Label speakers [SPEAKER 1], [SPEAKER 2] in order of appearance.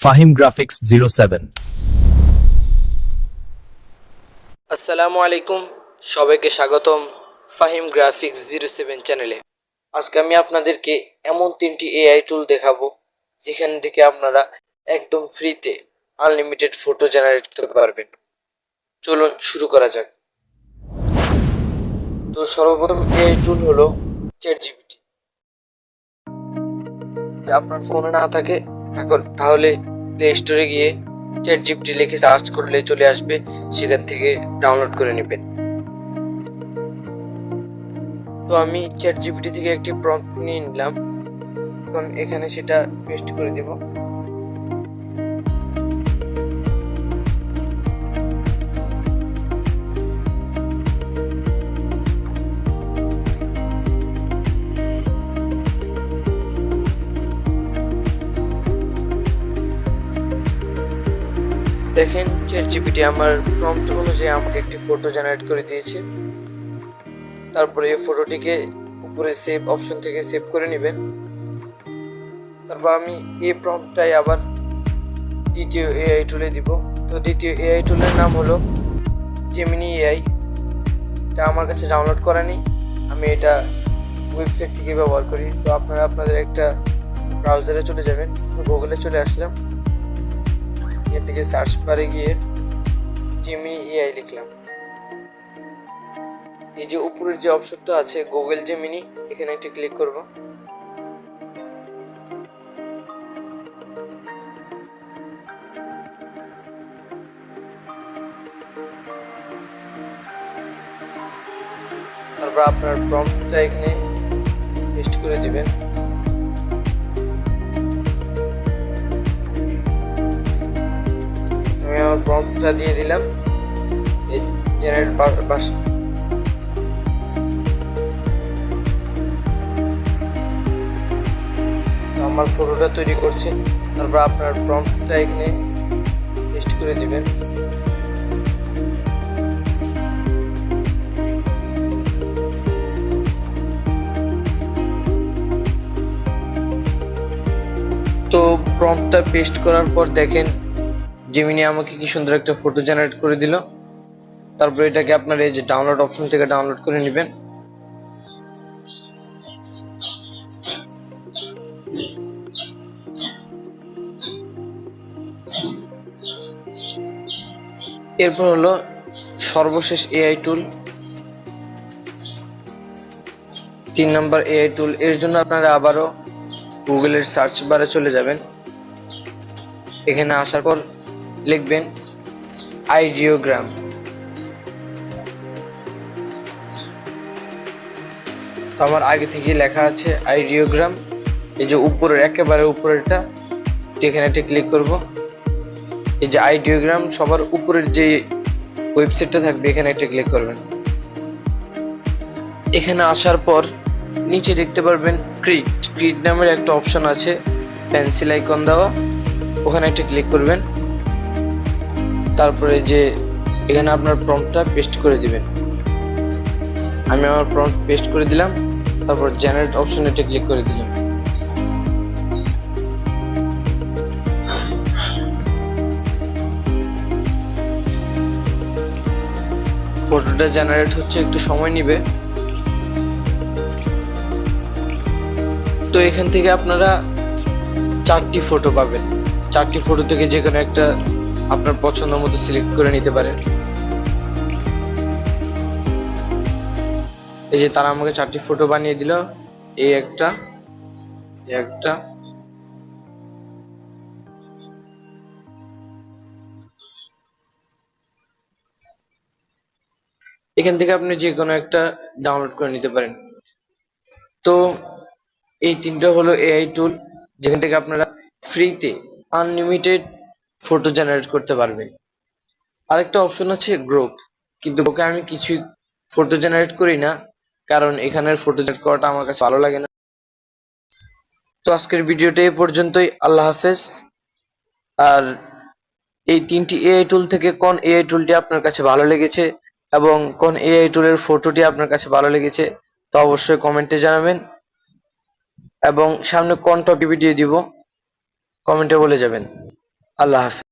[SPEAKER 1] Fahim graphics 07।
[SPEAKER 2] আসসালামু আলাইকুম, সবাইকে স্বাগতম ফাহিম গ্রাফিক্স 07 চ্যানেলে। আজকে আমি আপনাদেরকে এমন তিনটি এআই টুল দেখাবো যেখান থেকে আপনারা একদম ফ্রিতে আনলিমিটেড ফটো জেনারেট করতে পারবেন। চলুন শুরু করা যাক। তো সর্বপ্রথম এআই টুল হলো চ্যাট জিপিটি। আপনার ফোনে না থাকে তাহলে প্লে স্টোরে গিয়ে চ্যাট জিপিটি লিখে সার্চ করলে চলে আসবে, সেখান থেকে ডাউনলোড করে নেবেন। তো আমি চ্যাট জিপিটি থেকে একটি প্রম্পট নিয়ে নিলাম, এখন এখানে সেটা পেস্ট করে দেব। দেখেন চ্যাট জিপিটি আমার প্রম্পট অনুযায়ী আমাকে একটি ফটো জেনারেট করে দিয়েছে। তারপরে এই ফটোটিকে উপরে সেভ অপশন থেকে সেভ করে নেবেন। তারপর আমি এই প্রম্পটটাই আবার দ্বিতীয় এআই টুলে দিব। তো দ্বিতীয় এআই টুলের নাম হলো জেমিনি এআই। এটা আমার কাছে ডাউনলোড করা নেই, আমি এটা ওয়েবসাইট থেকে ব্যবহার করি। তো আপনারা আপনাদের একটা ব্রাউজারে চলে যাবেন, গুগলে চলে আসলাম, এর থেকে সার্চ বারে গিয়ে জেমিনি এআই লিখলাম। এই যে উপরের যে অপশনটা আছে গুগল জেমিনি, এখানে একটি ক্লিক করব। তারপর আপনার প্রম্পটটা এখানে পেস্ট করে দিবেন। আমি আমার প্রম্পটটা দিয়ে দিলাম, এই জেনারেট আমার ফটোটা তৈরি করছে। তারপর আপনার প্রম্পটটা এখানে পেস্ট করে দিবেন। তো প্রম্পটটা পেস্ট করার পর দেখেন জেমিনি আমাকে কি সুন্দর একটা ফটো জেনারেট করে দিল। তারপর এটাকে আপনার এই যে ডাউনলোড অপশন থেকে ডাউনলোড করে নেবেন। এরপর হলো সর্বশেষ এআই টুল, 3 নম্বর এআই টুল। এর জন্য আপনারা আবারও গুগলের সার্চ বারে চলে যাবেন। এখানে আসার পর লিখবেন আইডিওগ্রাম। তো আমার আগে থেকে লেখা আছে আইডিওগ্রাম, এই যে উপরের একেবারে উপরেরটা, এখানে একটা ক্লিক করব। এই যে আইডিওগ্রাম সবার উপরের যে ওয়েবসাইটটা থাকবে এখানে একটা ক্লিক করবেন। এখানে আসার পর নিচে দেখতে পারবেন ক্রিট নামের একটা অপশন আছে, পেন্সিল আইকন দেওয়া, ওখানে একটা ক্লিক করবেন। তারপরে যে এখানে আপনার প্রম্পটটা পেস্ট করে দিবেন। আমি আমার প্রম্পট পেস্ট করে দিলাম, তারপর জেনারেট অপশনে একটা ক্লিক করে দিলাম। ফটোটা জেনারেট হচ্ছে, একটু সময় নেবে। তো এখান থেকে আপনারা 4টি ফটো পাবেন। 4টি ফটো থেকে যে কোনো একটা আপনার পছন্দ মতো সিলেক্ট করে নিতে পারেন। এই যে তারা আমাকে 4টি ফটো বানিয়ে দিল, এই একটা, একটা, এখান থেকে আপনি যে কোনো একটা ডাউনলোড করে নিতে পারেন। তো এই 3টা হলো এআই টুল যেখান থেকে আপনারা ফ্রিতে আনলিমিটেড ফটো জেনারেট করতে পারবেন। আরেকটা অপশন আছে গ্রোক, কিন্তু ওকে আমি কিছু ফটো জেনারেট করি না, কারণ এখানের ফটো জেনারেট করাটা আমার কাছে ভালো লাগে না। তো আজকের ভিডিওটা এই পর্যন্তই, আল্লাহ হাফেজ। আর এই 3টি এআই টুল থেকে কোন এআই টুলটি আপনার কাছে ভালো লেগেছে এবং কোন এআই টুলের ফটোটি আপনার কাছে ভালো লেগেছে তা অবশ্যই কমেন্টে জানাবেন, এবং সামনে কোন টপিক ভিডিও দিব কমেন্টে বলে যাবেন। আল্লাহ হাফেজ।